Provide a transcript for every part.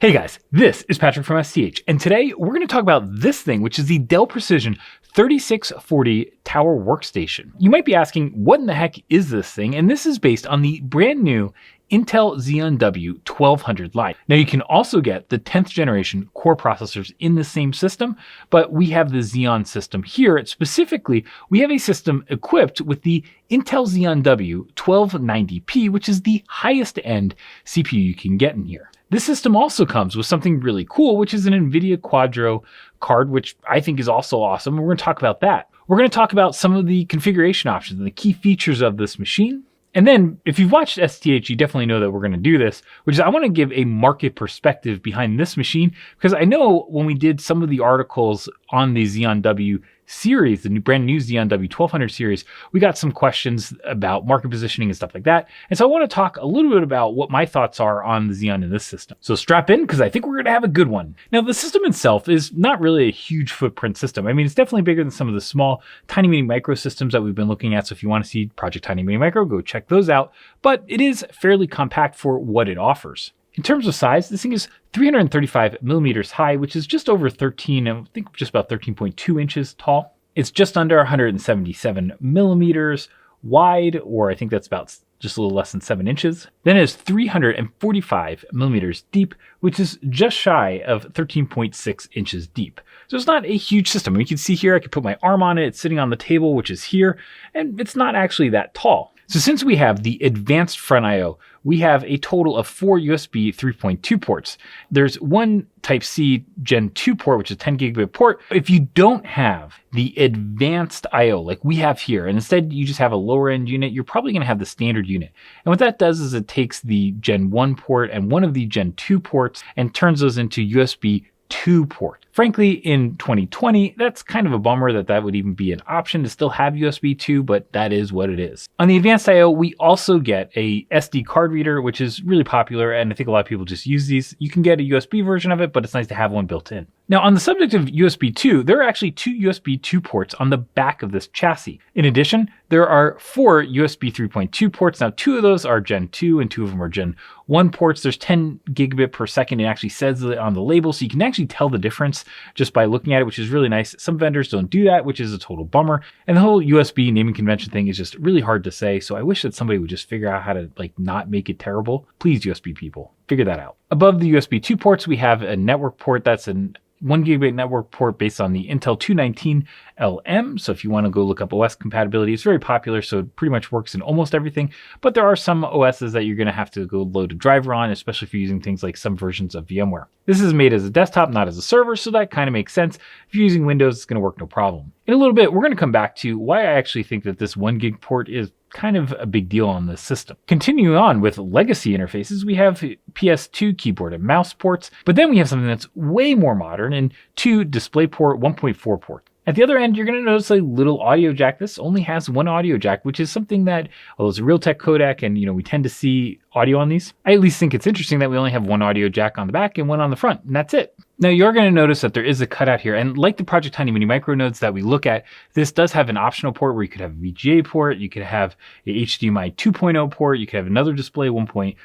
Hey guys, this is Patrick from STH, and today we're going to talk about this thing, which is the Dell Precision 3640 Tower Workstation. You might be asking, what in the heck is this thing? And this is based on the brand new Intel Xeon W-1200 line. Now you can also get the 10th generation core processors in the same system, but we have the Xeon system here. Specifically, we have a system equipped with the Intel Xeon W-1290P, which is the highest end CPU you can get in here. This system also comes with something really cool, which is an NVIDIA Quadro card, which I think is also awesome. We're going to talk about that. We're going to talk about some of the configuration options and the key features of this machine. And then if you've watched STH, you definitely know that we're going to do this, which is I want to give a market perspective behind this machine, because I know when we did some of the articles on the Xeon W series, the brand new Xeon W-1200 series, we got some questions about market positioning and stuff like that. And so I want to talk a little bit about what my thoughts are on the Xeon in this system. So strap in, because I think we're going to have a good one. Now, the system itself is not really a huge footprint system. I mean, it's definitely bigger than some of the small Tiny Mini Micro systems that we've been looking at. So if you want to see Project Tiny Mini Micro, go check those out. But it is fairly compact for what it offers. In terms of size, this thing is 335 millimeters high, which is just over 13, I think just about 13.2 inches tall. It's just under 177 millimeters wide, or I think that's about just a little less than 7 inches. Then it is 345 millimeters deep, which is just shy of 13.6 inches deep. So it's not a huge system. You can see here, I can put my arm on it. It's sitting on the table, which is here, and it's not actually that tall. So since we have the advanced front I/O, we have a total of 4 USB 3.2 ports. There's one Type-C Gen 2 port, which is a 10 gigabit port. If you don't have the advanced I/O like we have here, and instead you just have a lower end unit, you're probably going to have the standard unit. And what that does is it takes the Gen 1 port and one of the Gen 2 ports and turns those into USB 2 port. Frankly, in 2020, that's kind of a bummer that would even be an option to still have USB 2, but that is what it is. On the advanced I/O, we also get a SD card reader, which is really popular, and I think a lot of people just use these. You can get a USB version of it, but it's nice to have one built in. Now, on the subject of USB 2, there are actually 2 USB 2 ports on the back of this chassis. In addition, there are 4 USB 3.2 ports. Now, 2 of those are Gen 2 and 2 of them are Gen 1 ports. There's 10 gigabit per second. It actually says it on the label, so you can actually tell the difference just by looking at it, which is really nice. Some vendors don't do that, which is a total bummer. And the whole USB naming convention thing is just really hard to say. So I wish that somebody would just figure out how to not make it terrible. Please, USB people, figure that out. Above the USB 2 ports, we have a network port. That's an 1 gigabit network port based on the Intel 219LM. So if you want to go look up OS compatibility, it's very popular, so it pretty much works in almost everything. But there are some OSs that you're going to have to go load a driver on, especially if you're using things like some versions of VMware. This is made as a desktop, not as a server, so that kind of makes sense. If you're using Windows, it's going to work no problem. In a little bit, we're going to come back to why I actually think that this 1 gig port is kind of a big deal on this system. Continuing on with legacy interfaces, we have PS2 keyboard and mouse ports, but then we have something that's way more modern and 2 DisplayPort 1.4 ports. At the other end, you're going to notice a little audio jack. This only has one audio jack, which is something that, although it's a Realtek codec and we tend to see audio on these, I at least think it's interesting that we only have one audio jack on the back and one on the front, and that's it. Now, you're going to notice that there is a cutout here, and like the Project Tiny Mini Micro nodes that we look at, this does have an optional port where you could have a VGA port, you could have a HDMI 2.0 port, you could have another display 1.4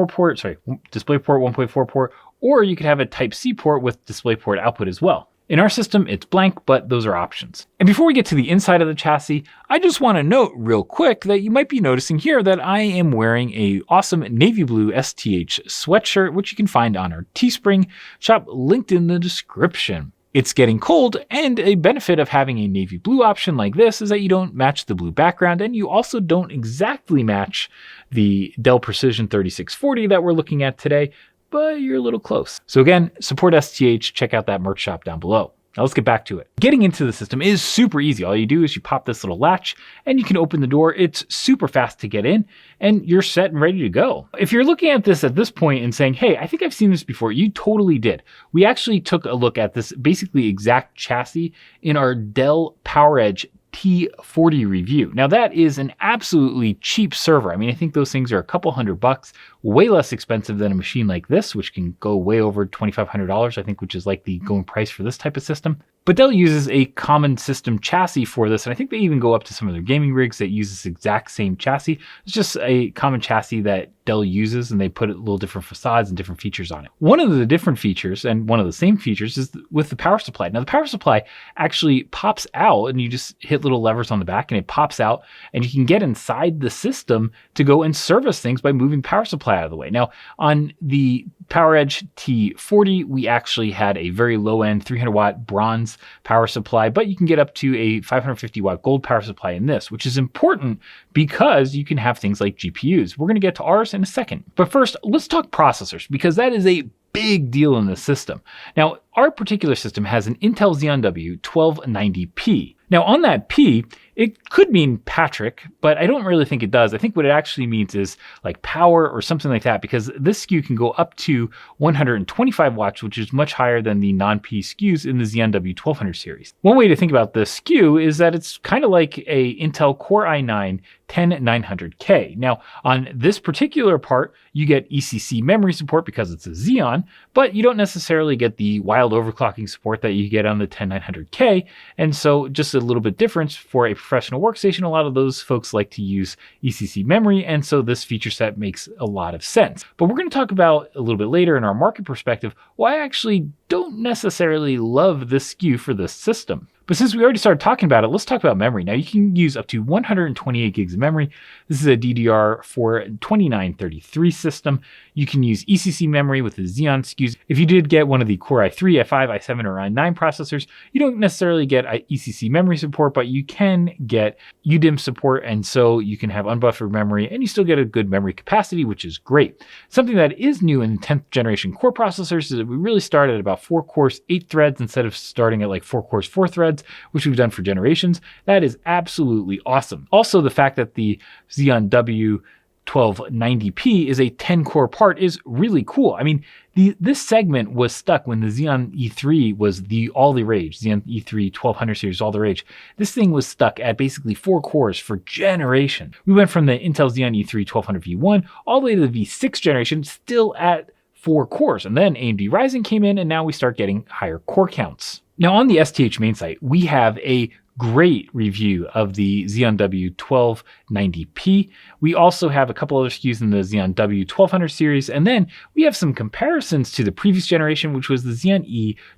port, DisplayPort 1.4 port, or you could have a Type-C port with DisplayPort output as well. In our system, it's blank, but those are options. And before we get to the inside of the chassis, I just want to note real quick that you might be noticing here that I am wearing a awesome navy blue STH sweatshirt, which you can find on our Teespring shop linked in the description. It's getting cold, and a benefit of having a navy blue option like this is that you don't match the blue background, and you also don't exactly match the Dell Precision 3640 that we're looking at today, but you're a little close. So again, support STH, check out that merch shop down below. Now let's get back to it. Getting into the system is super easy. All you do is you pop this little latch and you can open the door. It's super fast to get in and you're set and ready to go. If you're looking at this point and saying, hey, I think I've seen this before, you totally did. We actually took a look at this basically exact chassis in our Dell PowerEdge T40 review. Now that is an absolutely cheap server. I mean, I think those things are a couple $100, way less expensive than a machine like this, which can go way over $2,500, I think, which is like the going price for this type of system. But Dell uses a common system chassis for this, and I think they even go up to some of their gaming rigs that use this exact same chassis. It's just a common chassis that Dell uses, and they put a little different facades and different features on it. One of the different features, and one of the same features, is with the power supply. Now, the power supply actually pops out, and you just hit little levers on the back, and it pops out, and you can get inside the system to go and service things by moving the power supply out of the way. Now, on the PowerEdge T40, we actually had a very low-end 300-watt bronze power supply, but you can get up to a 550-watt gold power supply in this, which is important because you can have things like GPUs. We're going to get to ours in a second. But first, let's talk processors, because that is a big deal in the system. Now, our particular system has an Intel Xeon W-1290P. Now, on that P, it could mean Patrick, but I don't really think it does. I think what it actually means is like power or something like that, because this SKU can go up to 125 watts, which is much higher than the non-P SKUs in the Xeon W-1200 series. One way to think about this SKU is that it's kind of like a Intel Core i9 10900K. Now, on this particular part, you get ECC memory support because it's a Xeon, but you don't necessarily get the wild overclocking support that you get on the 10900K. And so just a little bit difference for a professional workstation. A lot of those folks like to use ECC memory, and so this feature set makes a lot of sense. But we're going to talk about a little bit later in our market perspective why I actually don't necessarily love this SKU for this system. But since we already started talking about it, let's talk about memory. Now, you can use up to 128 gigs of memory. This is a DDR4 2933 system. You can use ECC memory with the Xeon SKUs. If you did get one of the Core i3, i5, i7, or i9 processors, you don't necessarily get ECC memory support, but you can get UDIMM support, and so you can have unbuffered memory, and you still get a good memory capacity, which is great. Something that is new in 10th generation core processors is that we really start at about 4 cores, 8 threads, instead of starting at like 4 cores, 4 threads, which we've done for generations. That is absolutely awesome. Also, the fact that the Xeon W-1290P is a 10-core part is really cool. I mean, this segment was stuck when the Xeon E3 was all the rage. Xeon E3 1200 series, all the rage. This thing was stuck at basically 4 cores for generation. We went from the Intel Xeon E3 1200 V1 all the way to the V6 generation, still at 4 cores. And then AMD Ryzen came in, and now we start getting higher core counts. Now, on the STH main site, we have a great review of the Xeon W-1290P. We also have a couple other SKUs in the Xeon W-1200 series, and then we have some comparisons to the previous generation, which was the Xeon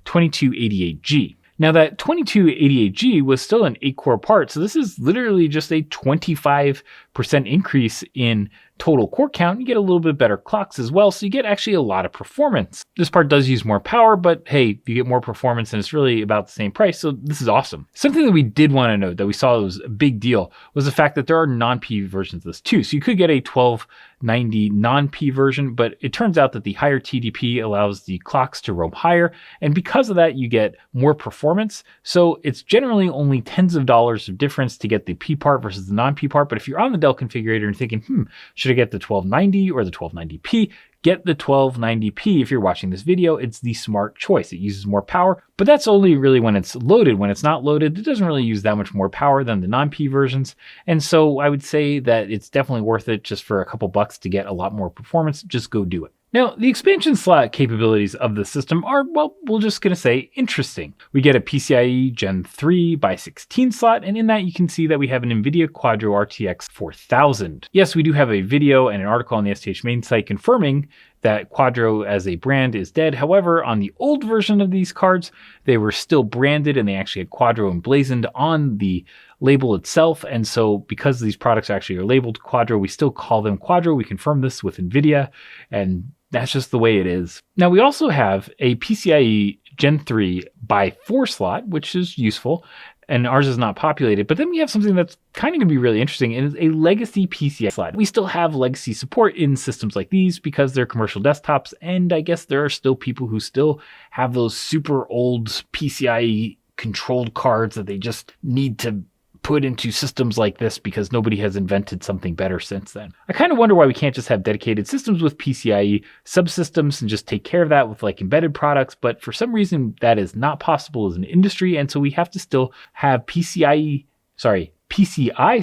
E2288G. Now, that 2288G was still an 8-core part, so this is literally just a 25% increase in total core count. You get a little bit better clocks as well, so you get actually a lot of performance. This part does use more power, but hey, you get more performance and it's really about the same price, so this is awesome. Something that we did want to note that we saw was a big deal was the fact that there are non-P versions of this too. So you could get a 1290 non-P version, but it turns out that the higher TDP allows the clocks to roam higher, and because of that, you get more performance. So it's generally only tens of dollars of difference to get the P part versus the non-P part, but if you're on the Dell configurator and thinking, should I get the 1290 or the 1290P? Get the 1290P if you're watching this video. It's the smart choice. It uses more power, but that's only really when it's loaded. When it's not loaded, it doesn't really use that much more power than the non-P versions. And so I would say that it's definitely worth it just for a couple bucks to get a lot more performance. Just go do it. Now, the expansion slot capabilities of the system are, well, we're just going to say interesting. We get a PCIe Gen 3 by 16 slot, and in that you can see that we have an NVIDIA Quadro RTX 4000. Yes, we do have a video and an article on the STH main site confirming that Quadro as a brand is dead. However, on the old version of these cards, they were still branded and they actually had Quadro emblazoned on the label itself. And so because these products actually are labeled Quadro, we still call them Quadro. We confirm this with NVIDIA, and that's just the way it is. Now, we also have a PCIe Gen 3 by 4 slot, which is useful, and ours is not populated. But then we have something that's kind of going to be really interesting, and it's a legacy PCIe slot. We still have legacy support in systems like these because they're commercial desktops, and I guess there are still people who still have those super old PCIe controlled cards that they just need to put into systems like this because nobody has invented something better since then. I kind of wonder why we can't just have dedicated systems with PCIe subsystems and just take care of that with like embedded products, but for some reason that is not possible as an industry, and so we have to still have PCI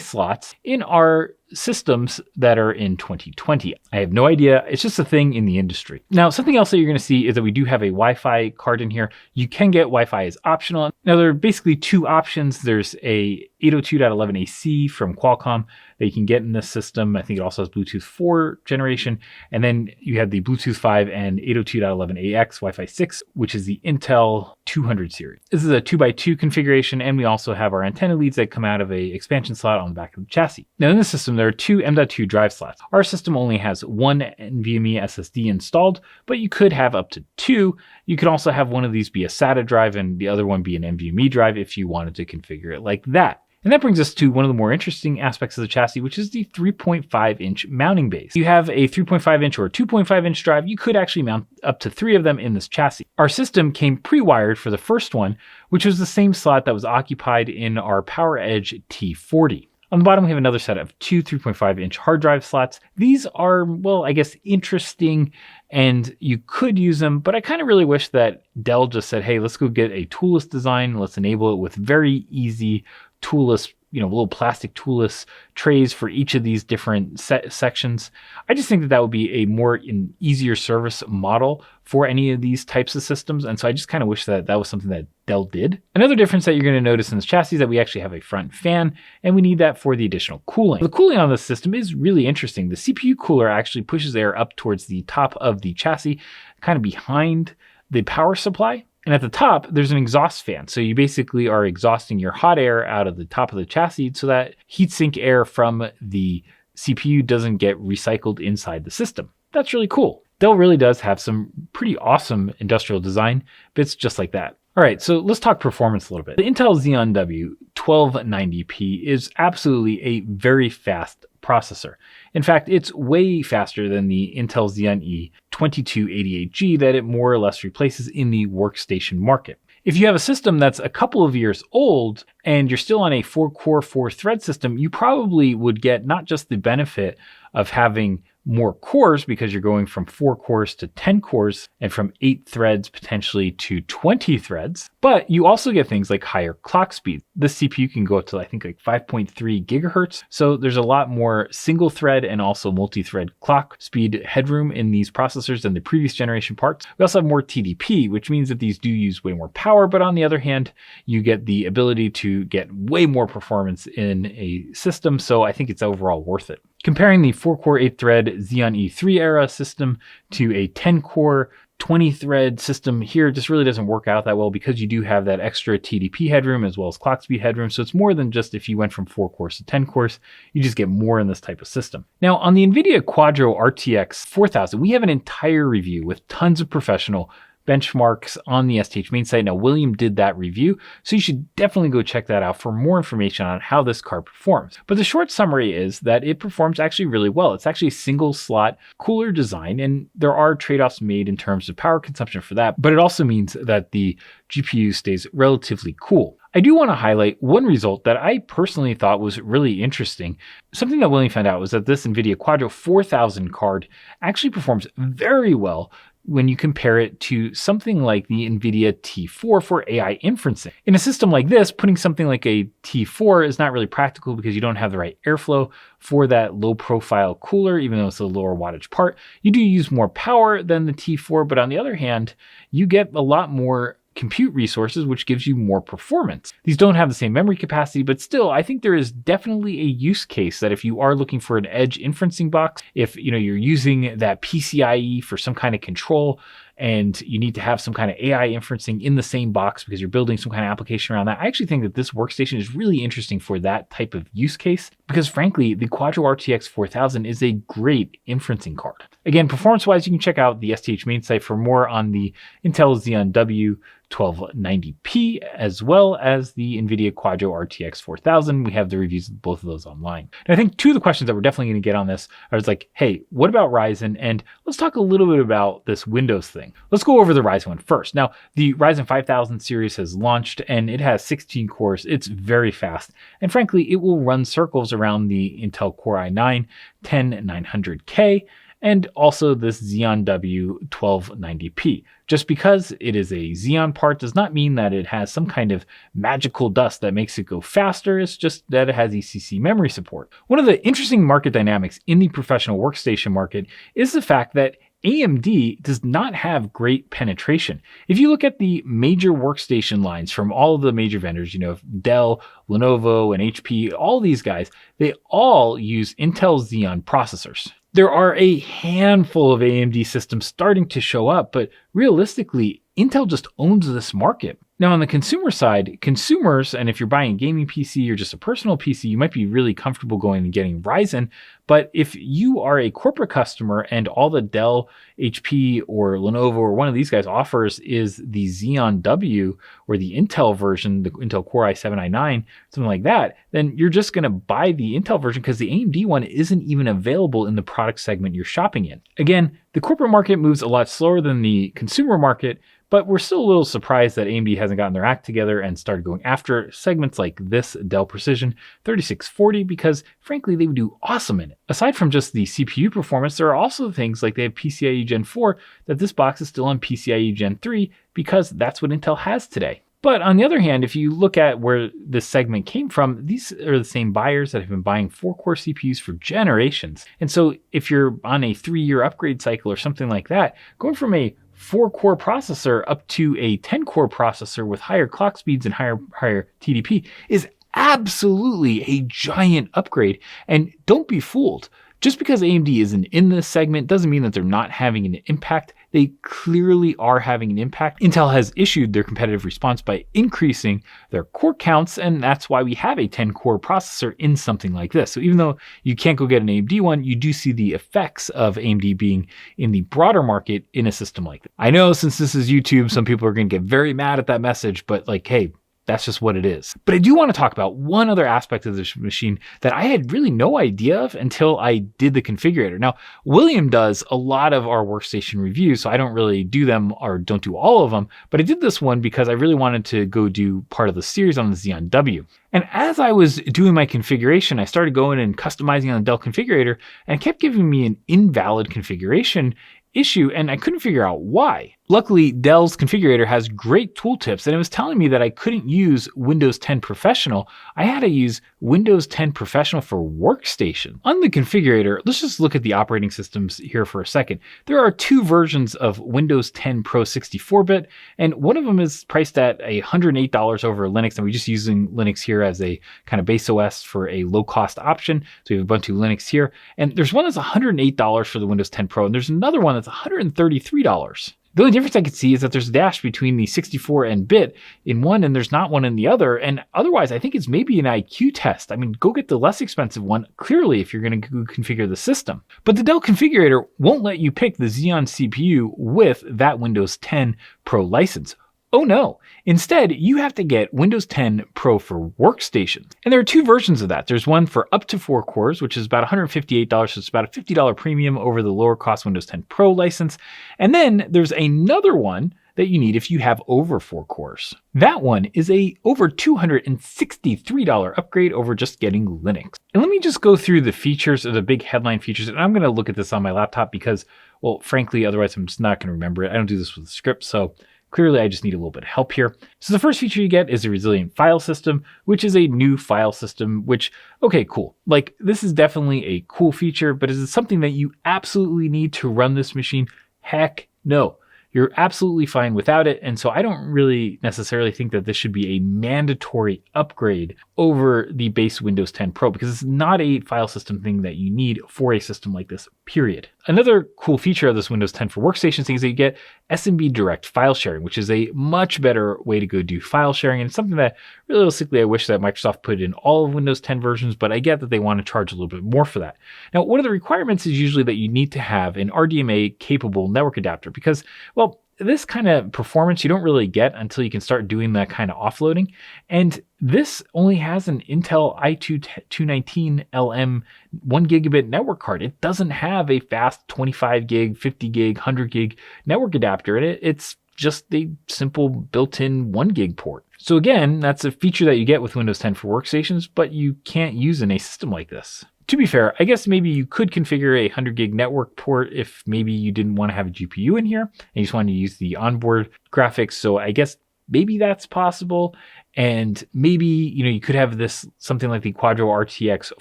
slots in our systems that are in 2020. I have no idea. It's just a thing in the industry. Now, something else that you're going to see is that we do have a Wi-Fi card in here. You can get Wi-Fi as optional. Now, there are basically two options. There's a 802.11ac from Qualcomm that you can get in this system. I think it also has Bluetooth 4 generation. And then you have the Bluetooth 5 and 802.11ax Wi-Fi 6, which is the Intel 200 series. This is a 2x2 configuration, and we also have our antenna leads that come out of a expansion slot on the back of the chassis. Now in this system, there are two M.2 drive slots. Our system only has one NVMe SSD installed, but you could have up to two. You could also have one of these be a SATA drive and the other one be an NVMe drive if you wanted to configure it like that. And that brings us to one of the more interesting aspects of the chassis, which is the 3.5-inch mounting base. You have a 3.5-inch or a 2.5-inch drive. You could actually mount up to 3 of them in this chassis. Our system came pre-wired for the first one, which was the same slot that was occupied in our PowerEdge T40. On the bottom, we have another set of two 3.5-inch hard drive slots. These are, well, I guess interesting, and you could use them, but I kind of really wish that Dell just said, hey, let's go get a toolless design. Let's enable it with very easy toolless, little plastic toolless trays for each of these different sections. I just think that would be an easier service model for any of these types of systems. And so I just kind of wish that that was something that Dell did. Another difference that you're going to notice in this chassis is that we actually have a front fan, and we need that for the additional cooling. The cooling on this system is really interesting. The CPU cooler actually pushes air up towards the top of the chassis, kind of behind the power supply. And at the top, there's an exhaust fan. So you basically are exhausting your hot air out of the top of the chassis so that heatsink air from the CPU doesn't get recycled inside the system. That's really cool. Dell really does have some pretty awesome industrial design bits just like that. All right, so let's talk performance a little bit. The Intel Xeon W-1290P is absolutely a very fast processor. In fact, it's way faster than the Intel Xeon E2288G that it more or less replaces in the workstation market. If you have a system that's a couple of years old and you're still on a 4-core, 4-thread system, you probably would get not just the benefit of having more cores because you're going from 4 cores to 10 cores and from 8 threads potentially to 20 threads, but you also get things like higher clock speed. This CPU can go up to I think like 5.3 gigahertz. So there's a lot more single thread and also multi-thread clock speed headroom in these processors than the previous generation parts. We also have more TDP, which means that these do use way more power, but on the other hand, you get the ability to get way more performance in a system. So I think it's overall worth it. Comparing the 4-core, 8-thread Xeon E3 era system to a 10-core, 20-thread system here just really doesn't work out that well because you do have that extra TDP headroom as well as clock speed headroom. So it's more than just if you went from 4 cores to 10 cores, you just get more in this type of system. Now on the NVIDIA Quadro RTX 4000, we have an entire review with tons of professional benchmarks on the STH main site. Now, William did that review, so you should definitely go check that out for more information on how this card performs. But the short summary is that it performs actually really well. It's actually a single slot cooler design, and there are trade-offs made in terms of power consumption for that, but it also means that the GPU stays relatively cool. I do want to highlight one result that I personally thought was really interesting. Something that William found out was that this NVIDIA Quadro 4000 card actually performs very well when you compare it to something like the NVIDIA T4 for AI inferencing. In a system like this, putting something like a T4 is not really practical because you don't have the right airflow for that low profile cooler, even though it's a lower wattage part. You do use more power than the T4, but on the other hand, you get a lot more compute resources, which gives you more performance. These don't have the same memory capacity, but still, I think there is definitely a use case that if you are looking for an edge inferencing box, if you're using that PCIe for some kind of control and you need to have some kind of AI inferencing in the same box because you're building some kind of application around that, I actually think that this workstation is really interesting for that type of use case because frankly, the Quadro RTX 4000 is a great inferencing card. Again, performance-wise, you can check out the STH main site for more on the Intel Xeon W-1290P as well as the NVIDIA Quadro RTX 4000. We have the reviews of both of those online. And I think two of the questions that we're definitely going to get on this are like, hey, what about Ryzen? And let's talk a little bit about this Windows thing. Let's go over the Ryzen one first. Now, the Ryzen 5000 series has launched and it has 16 cores. It's very fast. And frankly, it will run circles around the Intel Core i9 10900K and also this Xeon W-1290P. Just because it is a Xeon part does not mean that it has some kind of magical dust that makes it go faster. It's just that it has ECC memory support. One of the interesting market dynamics in the professional workstation market is the fact that AMD does not have great penetration. If you look at the major workstation lines from all of the major vendors, Dell, Lenovo, and HP, all these guys, they all use Intel Xeon processors. There are a handful of AMD systems starting to show up, but realistically, Intel just owns this market. Now, on the consumer side, consumers, and if you're buying a gaming PC or just a personal PC, you might be really comfortable going and getting Ryzen. But if you are a corporate customer and all the Dell, HP, or Lenovo, or one of these guys offers is the Xeon W or the Intel version, the Intel Core i7-i9, something like that, then you're just going to buy the Intel version because the AMD one isn't even available in the product segment you're shopping in. Again, the corporate market moves a lot slower than the consumer market, but we're still a little surprised that AMD hasn't gotten their act together and started going after segments like this Dell Precision 3640 because, frankly, they would do awesome in it. Aside from just the CPU performance, there are also things like they have PCIe Gen 4 that this box is still on PCIe Gen 3 because that's what Intel has today. But on the other hand, if you look at where this segment came from, these are the same buyers that have been buying 4-core CPUs for generations. And so if you're on a 3-year upgrade cycle or something like that, going from a 4-core processor up to a 10-core processor with higher clock speeds and higher TDP is absolutely a giant upgrade. And don't be fooled. Just because AMD isn't in this segment doesn't mean that they're not having an impact. They clearly are having an impact. Intel has issued their competitive response by increasing their core counts, and that's why we have a 10-core processor in something like this. So even though you can't go get an AMD one, you do see the effects of AMD being in the broader market in a system like this. I know since this is YouTube, some people are going to get very mad at that message, but hey, that's just what it is. But I do want to talk about one other aspect of this machine that I had really no idea of until I did the configurator. Now, William does a lot of our workstation reviews, so I don't really do them or don't do all of them, but I did this one because I really wanted to go do part of the series on the Xeon W. And as I was doing my configuration, I started going and customizing on the Dell configurator, and it kept giving me an invalid configuration issue, and I couldn't figure out why. Luckily, Dell's configurator has great tooltips, and it was telling me that I couldn't use Windows 10 Professional. I had to use Windows 10 Professional for Workstation. On the configurator, let's just look at the operating systems here for a second. There are 2 versions of Windows 10 Pro 64-bit, and one of them is priced at $108 over Linux, and we're just using Linux here as a kind of base OS for a low-cost option. So we have Ubuntu Linux here, and there's one that's $108 for the Windows 10 Pro, and there's another one that's $133. The only difference I could see is that there's a dash between the 64 and bit in one and there's not one in the other. And otherwise, I think it's maybe an IQ test. I mean, go get the less expensive one, clearly, if you're going to configure the system. But the Dell configurator won't let you pick the Xeon CPU with that Windows 10 Pro license. Oh no. Instead, you have to get Windows 10 Pro for Workstations. And there are 2 versions of that. There's one for up to 4 cores, which is about $158, so it's about a $50 premium over the lower cost Windows 10 Pro license. And then there's another one that you need if you have over 4 cores. That one is a over $263 upgrade over just getting Linux. And let me just go through the features of the big headline features. And I'm going to look at this on my laptop because, well, frankly, otherwise I'm just not going to remember it. I don't do this with a script, so clearly, I just need a little bit of help here. So the first feature you get is a resilient file system, which is a new file system, which, okay, cool. This is definitely a cool feature, but is it something that you absolutely need to run this machine? Heck no. You're absolutely fine without it. And so I don't really necessarily think that this should be a mandatory upgrade over the base Windows 10 Pro because it's not a file system thing that you need for a system like this, period. Another cool feature of this Windows 10 for Workstation thing is that you get SMB direct file sharing, which is a much better way to go do file sharing. And it's something that realistically I wish that Microsoft put in all of Windows 10 versions, but I get that they want to charge a little bit more for that. Now, one of the requirements is usually that you need to have an RDMA capable network adapter because, well, this kind of performance you don't really get until you can start doing that kind of offloading. And this only has an Intel i2-219LM 1 gigabit network card. It doesn't have a fast 25 gig, 50 gig, 100 gig network adapter in it. It's just a simple built-in 1 gig port. So again, that's a feature that you get with Windows 10 for Workstations, but you can't use in a system like this. To be fair, I guess maybe you could configure a 100 gig network port if maybe you didn't want to have a GPU in here and you just wanted to use the onboard graphics. So I guess maybe that's possible. And maybe, you could have this something like the Quadro RTX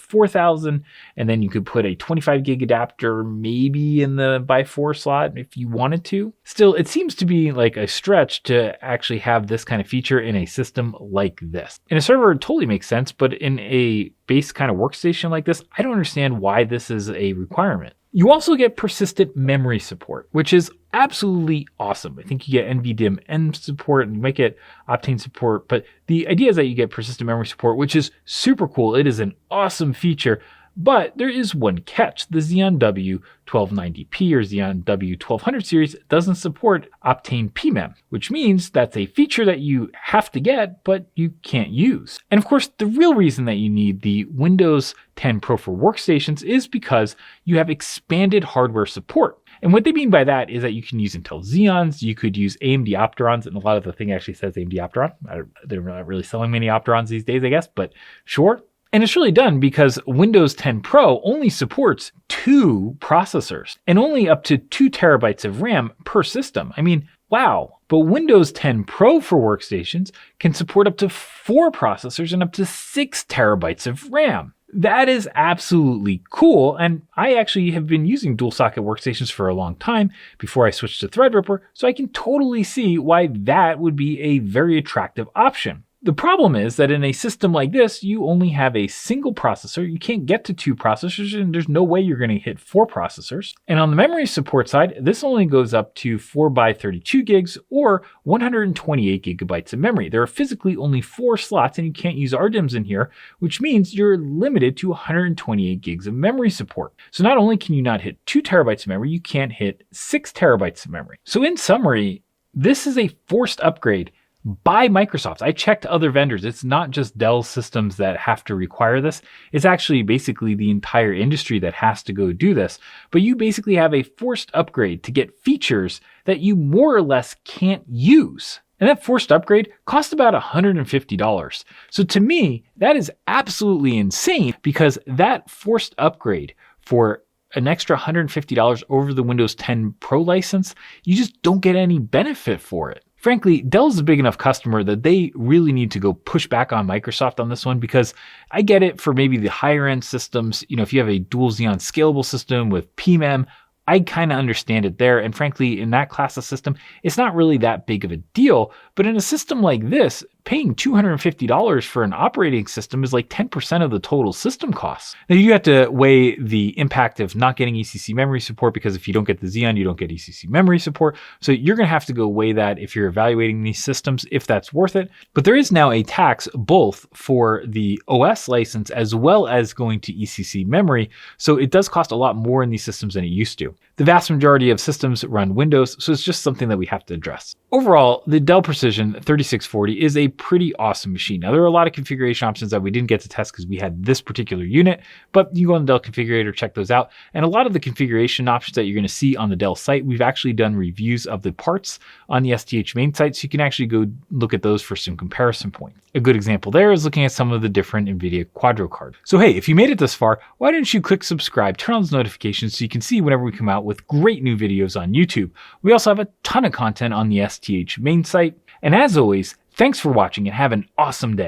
4000, and then you could put a 25 gig adapter maybe in the by 4 slot if you wanted to. Still, it seems to be like a stretch to actually have this kind of feature in a system like this. In a server, it totally makes sense, but in a base kind of workstation like this, I don't understand why this is a requirement. You also get persistent memory support, which is absolutely awesome. I think you get NVDIMM support and you might get Optane support, but the idea is that you get persistent memory support, which is super cool. It is an awesome feature, but there is one catch. The Xeon W-1290P or Xeon W-1200 series doesn't support Optane PMEM, which means that's a feature that you have to get, but you can't use. And of course, the real reason that you need the Windows 10 Pro for workstations is because you have expanded hardware support. And what they mean by that is that you can use Intel Xeons, you could use AMD Opterons, and a lot of the thing actually says AMD Opteron. They're not really selling many Opterons these days, I guess, but sure. And it's really done because Windows 10 Pro only supports 2 processors and only up to 2 terabytes of RAM per system. I mean, wow. But Windows 10 Pro for workstations can support up to 4 processors and up to 6 terabytes of RAM. That is absolutely cool, and I actually have been using dual socket workstations for a long time before I switched to Threadripper, so I can totally see why that would be a very attractive option. The problem is that in a system like this, you only have a single processor. You can't get to 2 processors, and there's no way you're going to hit 4 processors. And on the memory support side, this only goes up to 4 by 32 gigs or 128 gigabytes of memory. There are physically only 4 slots, and you can't use RDIMMs in here, which means you're limited to 128 gigs of memory support. So not only can you not hit 2 terabytes of memory, you can't hit 6 terabytes of memory. So in summary, this is a forced upgrade by Microsoft. I checked other vendors. It's not just Dell systems that have to require this. It's actually basically the entire industry that has to go do this. But you basically have a forced upgrade to get features that you more or less can't use. And that forced upgrade cost about $150. So to me, that is absolutely insane because that forced upgrade for an extra $150 over the Windows 10 Pro license, you just don't get any benefit for it. Frankly, Dell's a big enough customer that they really need to go push back on Microsoft on this one because I get it for maybe the higher end systems. If you have a dual Xeon scalable system with PMEM, I kind of understand it there. And frankly, in that class of system, it's not really that big of a deal. But in a system like this, paying $250 for an operating system is like 10% of the total system costs. Now you have to weigh the impact of not getting ECC memory support because if you don't get the Xeon, you don't get ECC memory support. So you're going to have to go weigh that if you're evaluating these systems, if that's worth it. But there is now a tax both for the OS license as well as going to ECC memory. So it does cost a lot more in these systems than it used to. The vast majority of systems run Windows, so it's just something that we have to address. Overall, the Dell Precision 3640 is a pretty awesome machine. Now, there are a lot of configuration options that we didn't get to test because we had this particular unit, but you go on the Dell configurator, check those out. And a lot of the configuration options that you're going to see on the Dell site, we've actually done reviews of the parts on the STH main site, so you can actually go look at those for some comparison points. A good example there is looking at some of the different NVIDIA Quadro cards. So hey, if you made it this far, why didn't you click subscribe, turn on those notifications so you can see whenever we come out with great new videos on YouTube. We also have a ton of content on the STH main site. And as always, thanks for watching and have an awesome day.